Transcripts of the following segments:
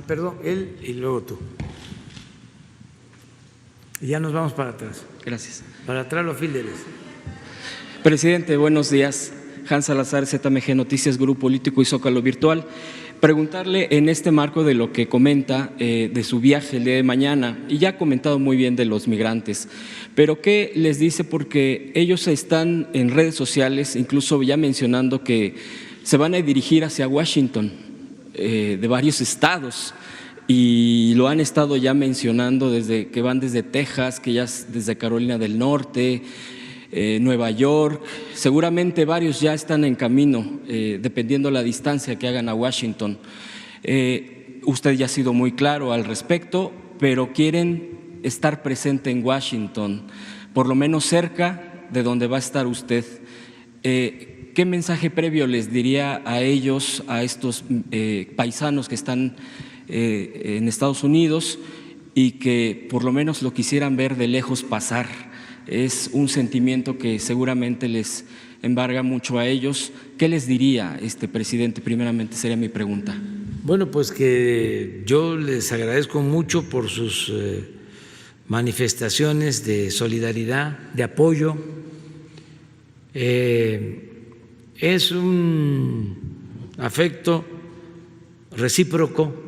Perdón, él y luego tú. Y ya nos vamos para atrás. Gracias. Para atrás los fílderes. Presidente, buenos días. Hans Salazar, ZMG Noticias, Grupo Político y Zócalo Virtual. Preguntarle en este marco de lo que comenta de su viaje el día de mañana, y ya ha comentado muy bien de los migrantes, pero ¿qué les dice? Porque ellos están en redes sociales, incluso ya mencionando que se van a dirigir hacia Washington, de varios estados, y lo han estado ya mencionando desde que van desde Texas, que ya desde Carolina del Norte, Nueva York, seguramente varios ya están en camino, dependiendo la distancia que hagan a Washington. Usted ya ha sido muy claro al respecto, pero quieren estar presente en Washington, por lo menos cerca de donde va a estar usted. ¿Qué mensaje previo les diría a ellos, a estos paisanos que están en Estados Unidos y que por lo menos lo quisieran ver de lejos pasar? Es un sentimiento que seguramente les embarga mucho a ellos. ¿Qué les diría, presidente? Primeramente sería mi pregunta. Bueno, pues que yo les agradezco mucho por sus manifestaciones de solidaridad, de apoyo. Es un afecto recíproco.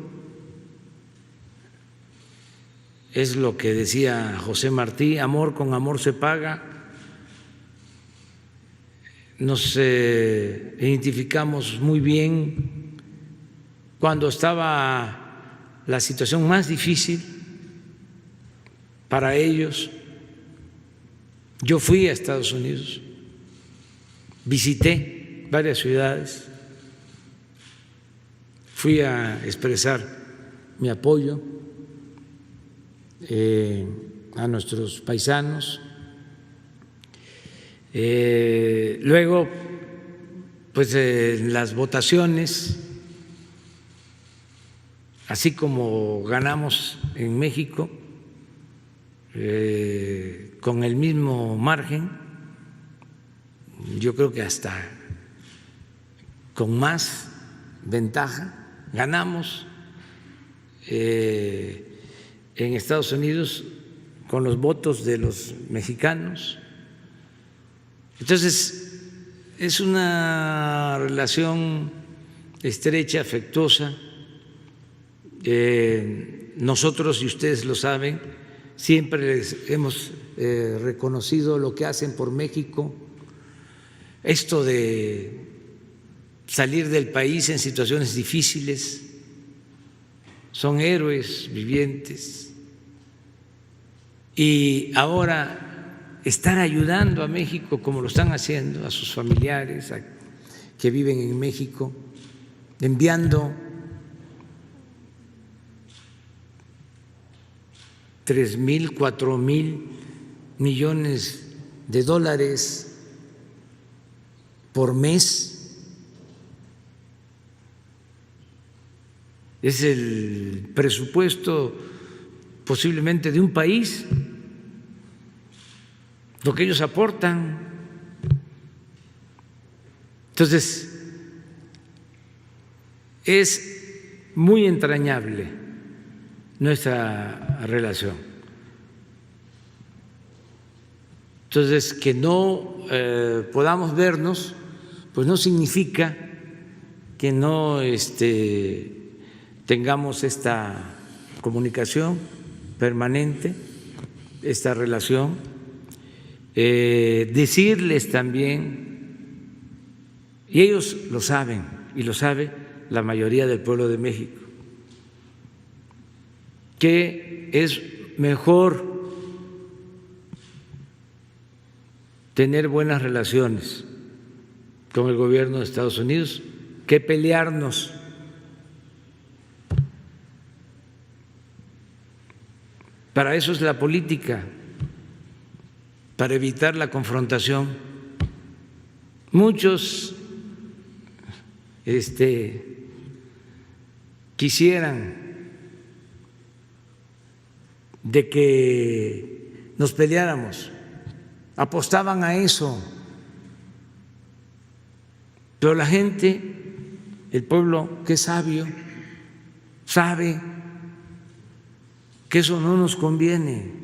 Es lo que decía José Martí, amor con amor se paga. Nos identificamos muy bien cuando estaba la situación más difícil para ellos. Yo fui a Estados Unidos, visité varias ciudades, fui a expresar mi apoyo a nuestros paisanos. Luego, pues las votaciones, así como ganamos en México con el mismo margen, yo creo que hasta con más ventaja ganamos en Estados Unidos con los votos de los mexicanos. Entonces, es una relación estrecha, afectuosa. Nosotros, y ustedes lo saben, siempre les hemos reconocido lo que hacen por México. Esto de salir del país en situaciones difíciles, son héroes vivientes. Y ahora estar ayudando a México como lo están haciendo, a sus familiares que viven en México, enviando 3,000, 4,000 millones de dólares por mes. Es el presupuesto posiblemente de un país, lo que ellos aportan. Entonces, es muy entrañable nuestra relación. Entonces, que no podamos vernos, pues no significa que no tengamos esta comunicación permanente, esta relación. Decirles también, y ellos lo saben, y lo sabe la mayoría del pueblo de México, que es mejor tener buenas relaciones con el gobierno de Estados Unidos que pelearnos. Para eso es la política, para evitar la confrontación. Muchos quisieran de que nos peleáramos, apostaban a eso, pero la gente, el pueblo que es sabio, sabe que eso no nos conviene.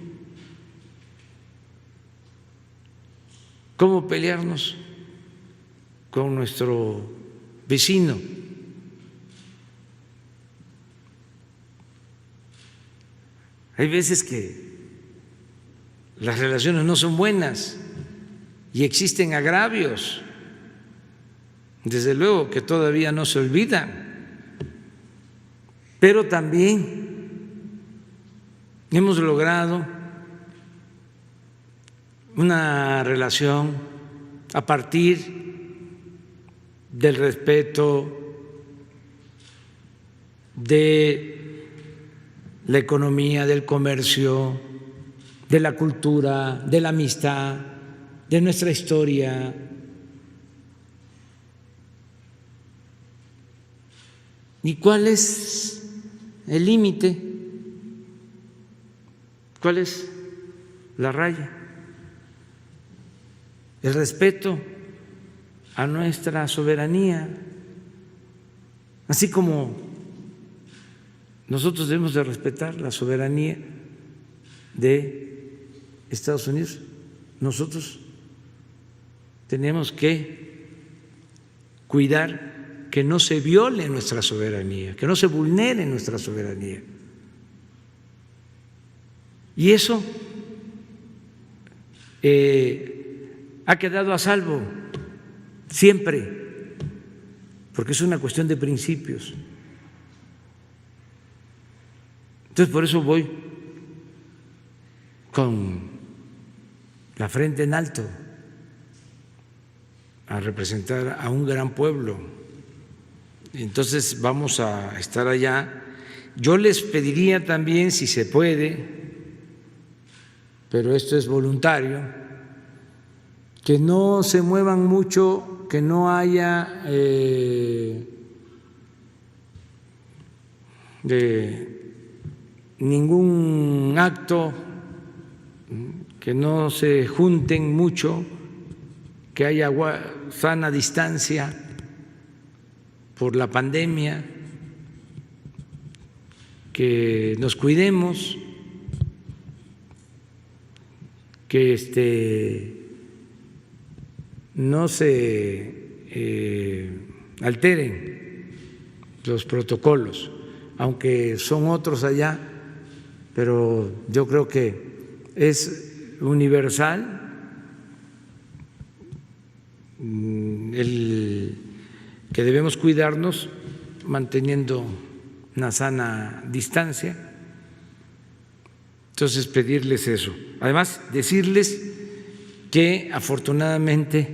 ¿Cómo pelearnos con nuestro vecino? Hay veces que las relaciones no son buenas y existen agravios, desde luego que todavía no se olvidan, pero también hemos logrado una relación a partir del respeto, de la economía, del comercio, de la cultura, de la amistad, de nuestra historia. ¿Y cuál es el límite? ¿Cuál es la raya? El respeto a nuestra soberanía, así como nosotros debemos de respetar la soberanía de Estados Unidos, nosotros tenemos que cuidar que no se viole nuestra soberanía, que no se vulnere nuestra soberanía. Y eso ha quedado a salvo siempre, porque es una cuestión de principios. Entonces, por eso voy con la frente en alto a representar a un gran pueblo. Entonces, vamos a estar allá. Yo les pediría también, si se puede, pero esto es voluntario, que no se muevan mucho, que no haya ningún acto, que no se junten mucho, que haya sana distancia por la pandemia, que nos cuidemos, que no se alteren los protocolos, aunque son otros allá, pero yo creo que es universal el que debemos cuidarnos manteniendo una sana distancia. Entonces, pedirles eso. Además, decirles que afortunadamente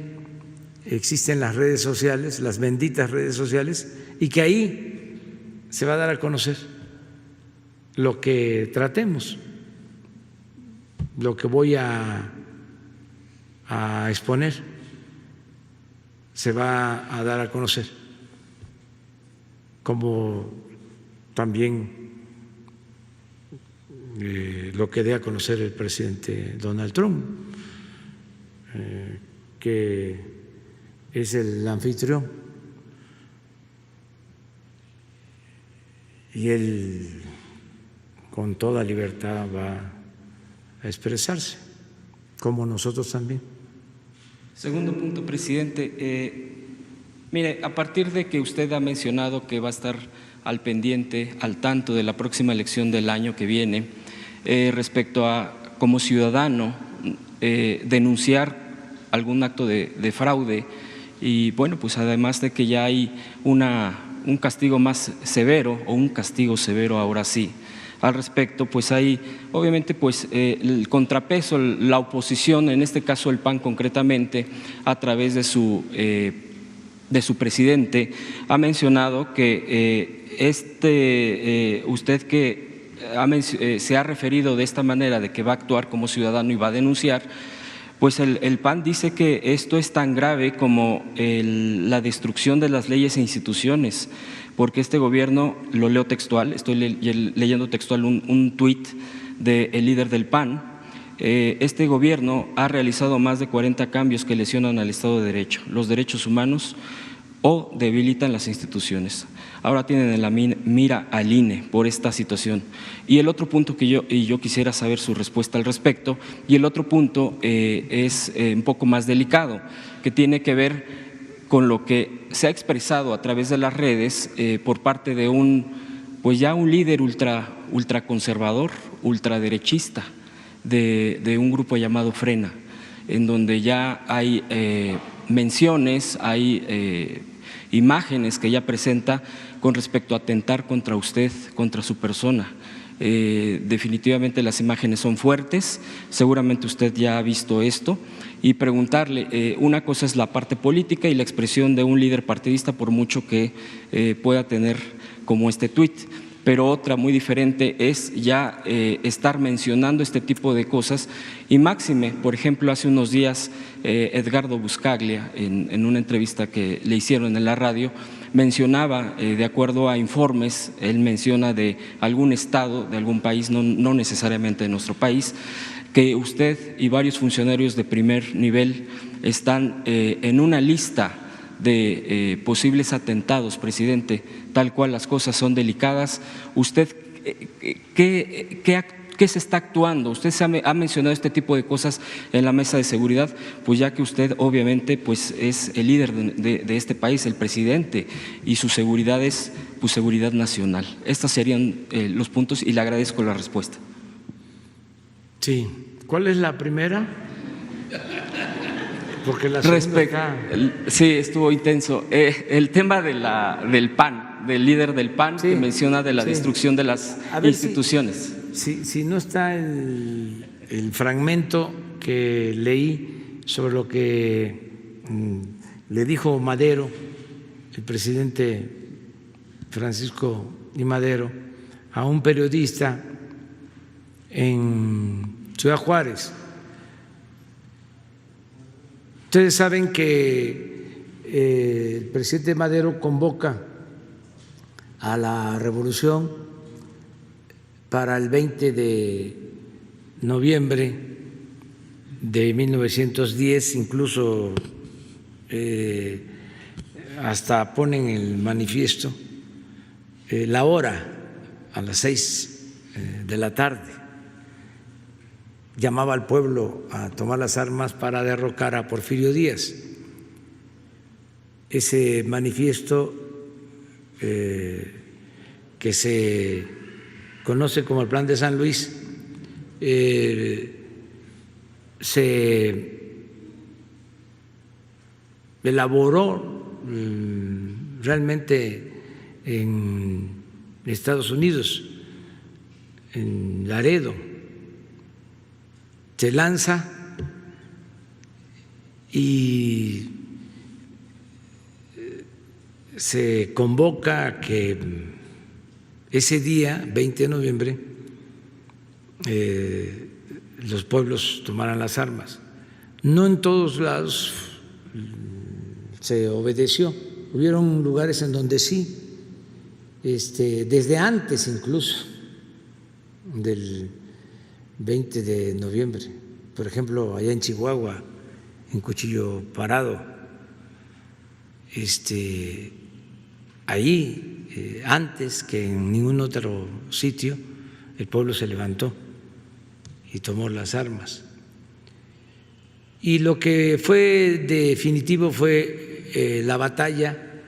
existen las redes sociales, las benditas redes sociales, y que ahí se va a dar a conocer lo que tratemos, lo que voy a exponer, se va a dar a conocer, como también lo que dé a conocer el presidente Donald Trump, que es el anfitrión, y él con toda libertad va a expresarse, como nosotros también. Segundo punto, presidente. Mire, a partir de que usted ha mencionado que va a estar al pendiente, al tanto de la próxima elección del año que viene, respecto a, como ciudadano, denunciar algún acto de fraude, y bueno, pues además de que ya hay un castigo más severo, o un castigo severo ahora sí, al respecto, pues hay obviamente pues el contrapeso, la oposición, en este caso el PAN concretamente, a través de su presidente, ha mencionado que usted que se ha referido de esta manera, de que va a actuar como ciudadano y va a denunciar, pues el PAN dice que esto es tan grave como la destrucción de las leyes e instituciones, porque este gobierno, lo leo textual, estoy leyendo textual un tuit del líder del PAN, este gobierno ha realizado más de 40 cambios que lesionan al Estado de Derecho, los derechos humanos, o debilitan las instituciones. Ahora tienen en la mira al INE por esta situación. Y el otro punto que yo quisiera saber su respuesta al respecto, y el otro punto es un poco más delicado, que tiene que ver con lo que se ha expresado a través de las redes por parte de pues ya un líder ultraconservador, ultraderechista de un grupo llamado Frena, en donde ya hay menciones, hay imágenes que ya presenta con respecto a atentar contra usted, contra su persona. Definitivamente las imágenes son fuertes, seguramente usted ya ha visto esto, y preguntarle, una cosa es la parte política y la expresión de un líder partidista, por mucho que pueda tener como este tuit, pero otra muy diferente es ya estar mencionando este tipo de cosas, y máxime, por ejemplo, hace unos días Edgardo Buscaglia, en una entrevista que le hicieron en la radio, mencionaba, de acuerdo a informes, él menciona de algún estado, de algún país, no necesariamente de nuestro país, que usted y varios funcionarios de primer nivel están en una lista de posibles atentados, presidente, tal cual las cosas son delicadas. ¿Usted qué se está actuando? Usted ha mencionado este tipo de cosas en la mesa de seguridad, pues ya que usted obviamente pues es el líder de este país, el presidente, y su seguridad es pues seguridad nacional. Estos serían los puntos y le agradezco la respuesta. Sí. ¿Cuál es la primera? Porque la segunda sí, estuvo intenso. El tema del PAN, del líder del PAN, sí, que menciona de la destrucción de las instituciones. Si no está el fragmento que leí sobre lo que le dijo Madero, el presidente Francisco I. Madero, a un periodista en Ciudad Juárez. Ustedes saben que el presidente Madero convoca a la revolución para el 20 de noviembre de 1910, incluso hasta ponen el manifiesto la hora a las 6 de la tarde. Llamaba al pueblo a tomar las armas para derrocar a Porfirio Díaz. Ese manifiesto que se conoce como el Plan de San Luis se elaboró realmente en Estados Unidos, en Laredo. Se lanza y se convoca a que ese día, 20 de noviembre, los pueblos tomaran las armas. No en todos lados se obedeció, hubieron lugares en donde sí, desde antes incluso del 20 de noviembre, por ejemplo, allá en Chihuahua, en Cuchillo Parado, ahí, antes que en ningún otro sitio, el pueblo se levantó y tomó las armas. Y lo que fue definitivo fue la batalla,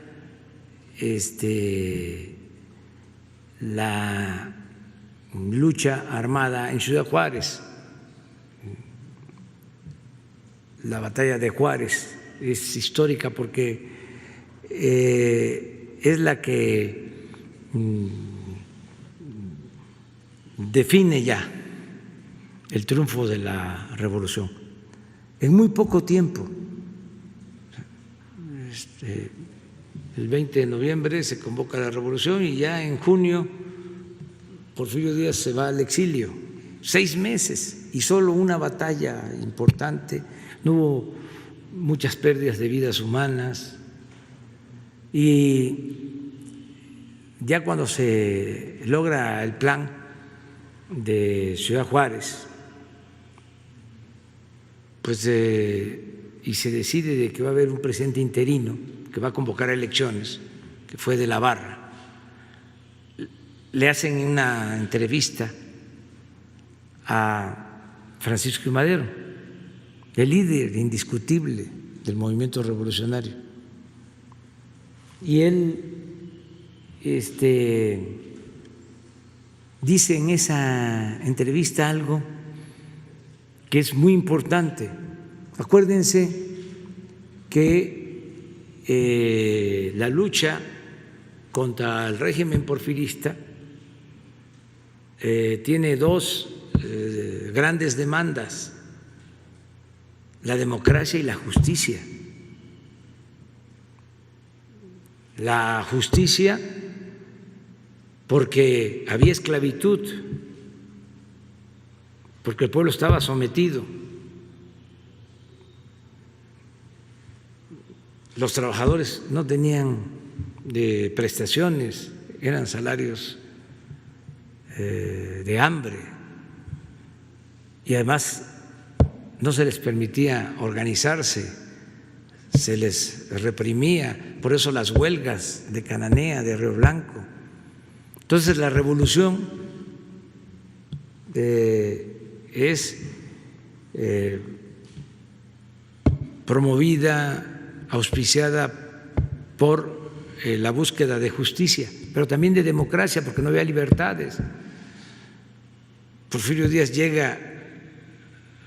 la lucha armada en Ciudad Juárez. La batalla de Juárez es histórica porque es la que define ya el triunfo de la revolución. En muy poco tiempo, el 20 de noviembre se convoca la revolución y ya en junio Porfirio Díaz se va al exilio, 6 meses y solo una batalla importante, no hubo muchas pérdidas de vidas humanas y ya cuando se logra el plan de Ciudad Juárez, pues y se decide de que va a haber un presidente interino que va a convocar a elecciones, que fue de la Barra, le hacen una entrevista a Francisco I. Madero, el líder indiscutible del movimiento revolucionario. Y él dice en esa entrevista algo que es muy importante. Acuérdense que la lucha contra el régimen porfirista tiene dos grandes demandas: la democracia y la justicia. La justicia porque había esclavitud, porque el pueblo estaba sometido, los trabajadores no tenían de prestaciones, eran salarios de hambre, y además no se les permitía organizarse, se les reprimía, por eso las huelgas de Cananea, de Río Blanco. Entonces la revolución es promovida, auspiciada por la búsqueda de justicia, pero también de democracia, porque no había libertades. Porfirio Díaz llega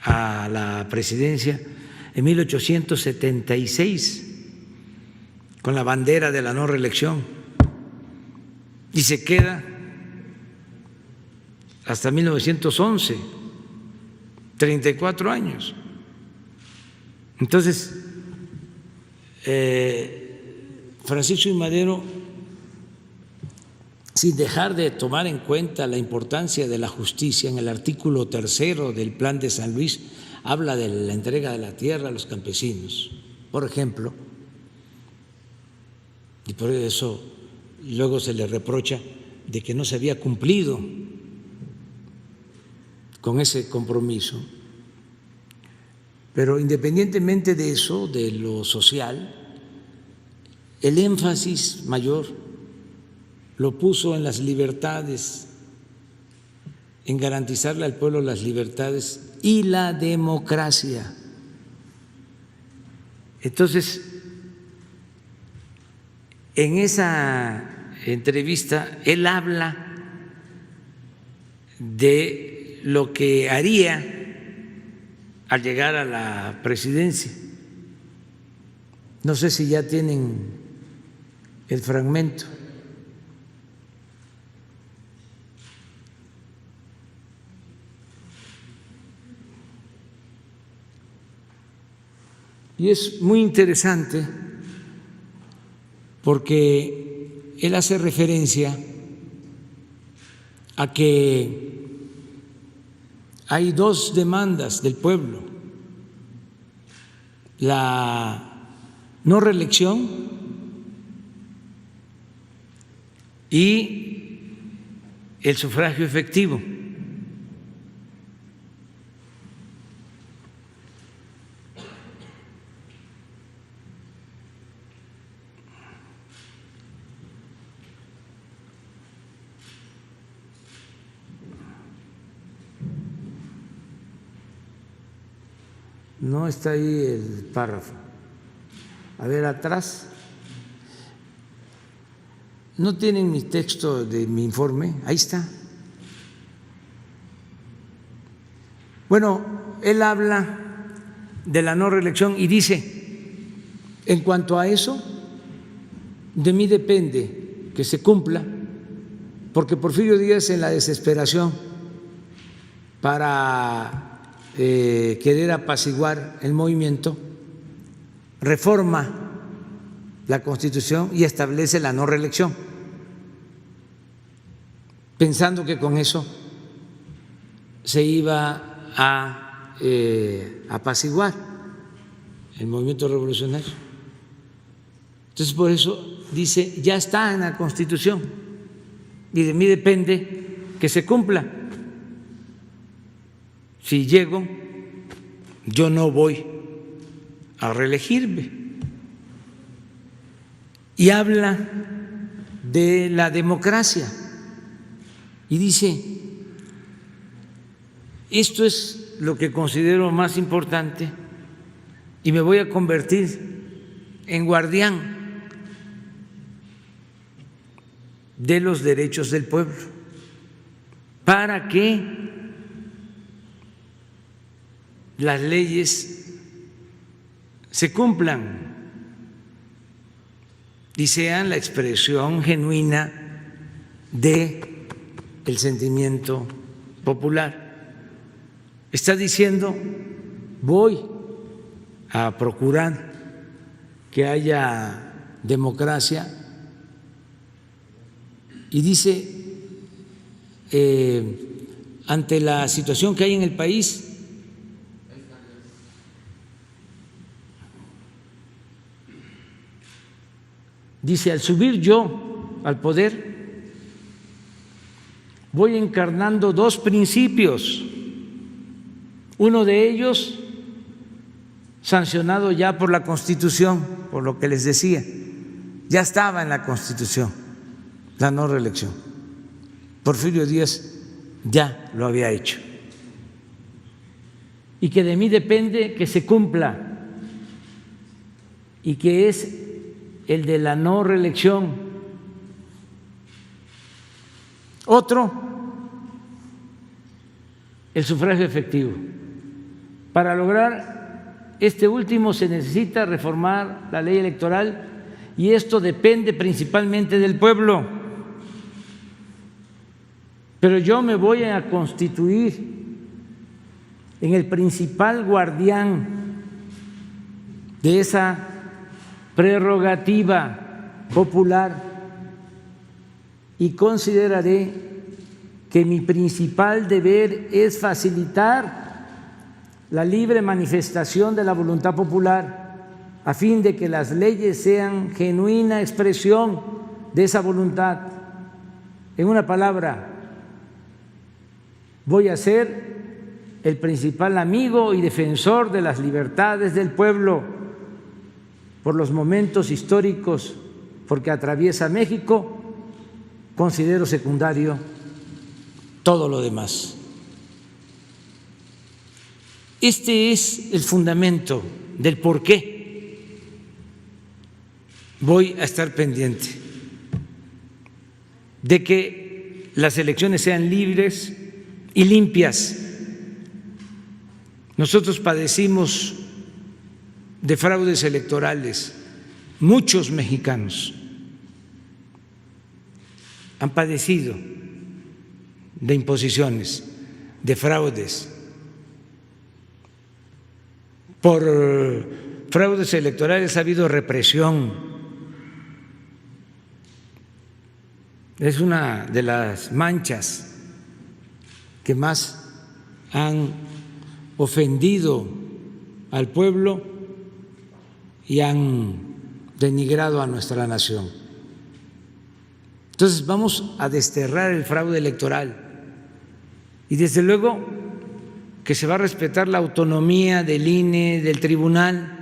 a la presidencia en 1876 con la bandera de la no reelección y se queda hasta 1911, 34 años. Entonces, Francisco I. Madero, sin dejar de tomar en cuenta la importancia de la justicia, en el artículo 3 del Plan de San Luis habla de la entrega de la tierra a los campesinos, por ejemplo, y por eso luego se le reprocha de que no se había cumplido con ese compromiso. Pero independientemente de eso, de lo social, el énfasis mayor lo puso en las libertades, en garantizarle al pueblo las libertades y la democracia. Entonces, en esa entrevista él habla de lo que haría al llegar a la presidencia. No sé si ya tienen el fragmento. Y es muy interesante porque él hace referencia a que hay dos demandas del pueblo: la no reelección y el sufragio efectivo. No está ahí el párrafo. A ver, atrás. ¿No tienen mi texto de mi informe? Ahí está. Bueno, él habla de la no reelección y dice: en cuanto a eso, de mí depende que se cumpla, porque Porfirio Díaz, en la desesperación para querer apaciguar el movimiento, reforma la Constitución y establece la no reelección, pensando que con eso se iba a apaciguar el movimiento revolucionario. Entonces, por eso dice: ya está en la Constitución y de mí depende que se cumpla. Si llego, yo no voy a reelegirme. y habla de la democracia y dice, esto es lo que considero más importante y me voy a convertir en guardián de los derechos del pueblo para que las leyes se cumplan y sean la expresión genuina de el sentimiento popular. Está diciendo, voy a procurar que haya democracia y dice, ante la situación que hay en el país, dice, al subir yo al poder, voy encarnando dos principios, uno de ellos sancionado ya por la Constitución, por lo que les decía, ya estaba en la Constitución la no reelección. Porfirio Díaz ya lo había hecho. Y que de mí depende que se cumpla, y que es el de la no reelección. Otro, el sufragio efectivo. Para lograr este último se necesita reformar la ley electoral y esto depende principalmente del pueblo. Pero yo me voy a constituir en el principal guardián de esa prerrogativa popular y consideraré que mi principal deber es facilitar la libre manifestación de la voluntad popular a fin de que las leyes sean genuina expresión de esa voluntad. En una palabra, voy a ser el principal amigo y defensor de las libertades del pueblo por los momentos históricos porque atraviesa México. Considero secundario todo lo demás. Este es el fundamento del por qué voy a estar pendiente de que las elecciones sean libres y limpias. Nosotros padecimos de fraudes electorales, muchos mexicanos han padecido de imposiciones, de fraudes. Por fraudes electorales ha habido represión. Es una de las manchas que más han ofendido al pueblo y han denigrado a nuestra nación. Entonces vamos a desterrar el fraude electoral y desde luego que se va a respetar la autonomía del INE, del tribunal,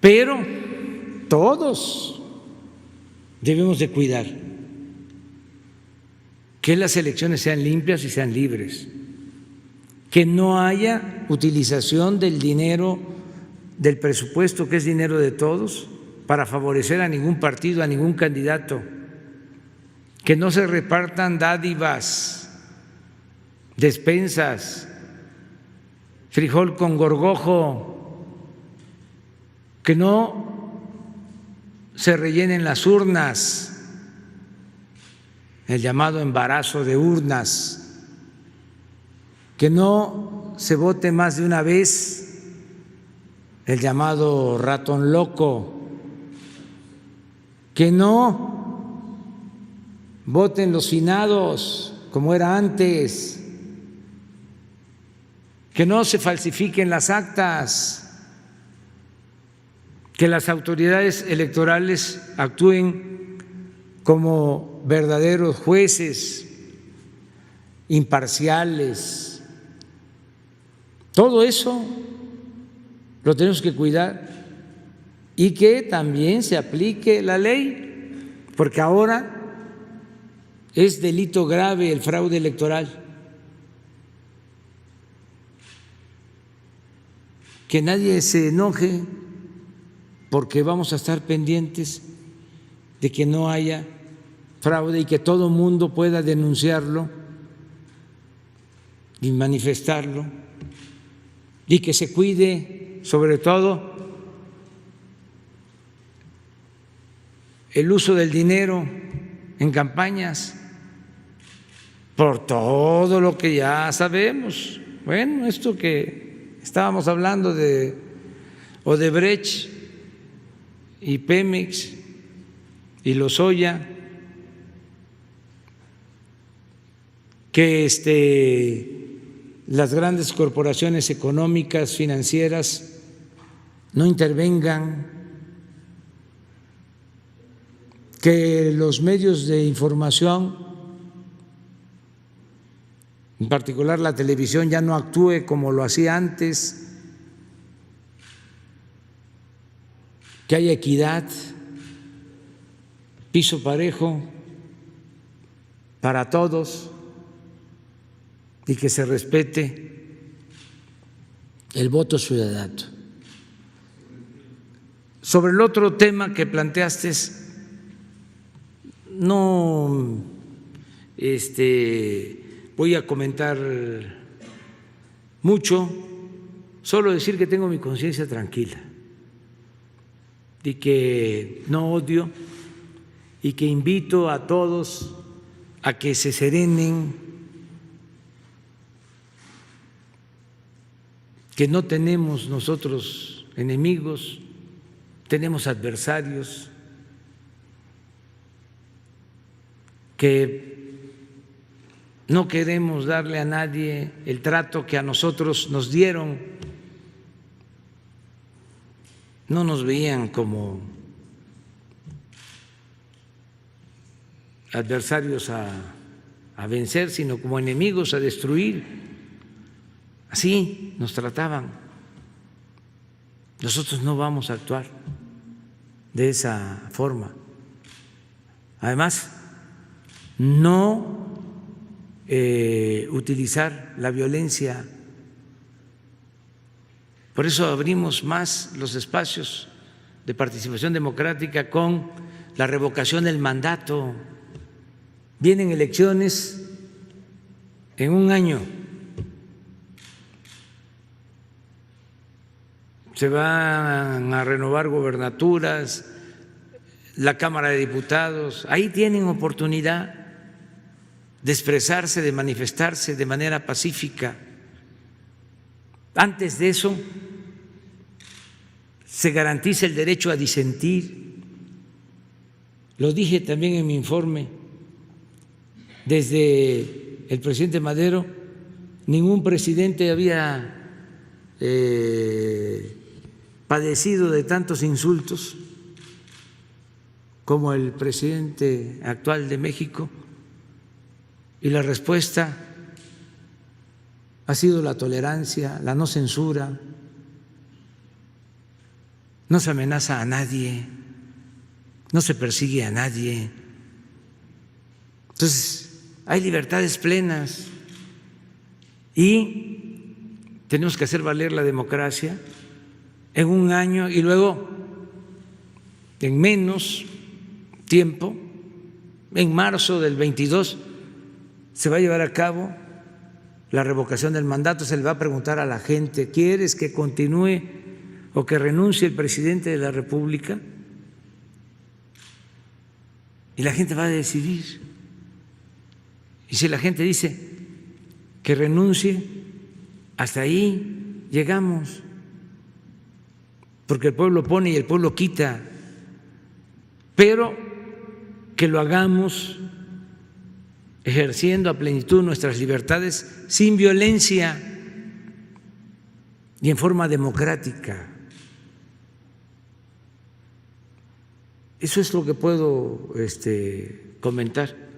pero todos debemos de cuidar que las elecciones sean limpias y sean libres, que no haya utilización del dinero del presupuesto, que es dinero de todos, para favorecer a ningún partido, a ningún candidato, que no se repartan dádivas, despensas, frijol con gorgojo, que no se rellenen las urnas, el llamado embarazo de urnas, que no se vote más de una vez, el llamado ratón loco, que no voten los finados como era antes, que no se falsifiquen las actas, que las autoridades electorales actúen como verdaderos jueces, imparciales. Todo eso lo tenemos que cuidar y que también se aplique la ley, porque ahora es delito grave el fraude electoral. Que nadie se enoje porque vamos a estar pendientes de que no haya fraude y que todo mundo pueda denunciarlo y manifestarlo, y que se cuide sobre todo el uso del dinero en campañas por todo lo que ya sabemos. Bueno, esto que estábamos hablando de Odebrecht y Pemex y Lozoya, que las grandes corporaciones económicas, financieras, no intervengan, que los medios de información, en particular la televisión, ya no actúe como lo hacía antes, que haya equidad, piso parejo para todos y que se respete el voto ciudadano. Sobre el otro tema que planteaste, no voy a comentar mucho, solo decir que tengo mi conciencia tranquila y que no odio y que invito a todos a que se serenen, que no tenemos nosotros enemigos, tenemos adversarios, que no queremos darle a nadie el trato que a nosotros nos dieron. No nos veían como adversarios a vencer, sino como enemigos a destruir. Así nos trataban. Nosotros no vamos a actuar de esa forma. Además, no utilizar la violencia. Por eso abrimos más los espacios de participación democrática con la revocación del mandato. Vienen elecciones en un año. Se van a renovar gobernaturas, la Cámara de Diputados. Ahí tienen oportunidad de expresarse, de manifestarse de manera pacífica. Antes de eso, se garantiza el derecho a disentir. Lo dije también en mi informe. Desde el presidente Madero, ningún presidente había padecido de tantos insultos como el presidente actual de México, y la respuesta ha sido la tolerancia, la no censura. No se amenaza a nadie, no se persigue a nadie. Entonces, hay libertades plenas y tenemos que hacer valer la democracia en un año y luego en menos tiempo, en marzo del 22, se va a llevar a cabo la revocación del mandato. Se le va a preguntar a la gente: ¿quieres que continúe o que renuncie el presidente de la República? Y la gente va a decidir. Y si la gente dice que renuncie, hasta ahí llegamos, porque el pueblo pone y el pueblo quita, pero que lo hagamos ejerciendo a plenitud nuestras libertades sin violencia y en forma democrática. Eso es lo que puedo comentar.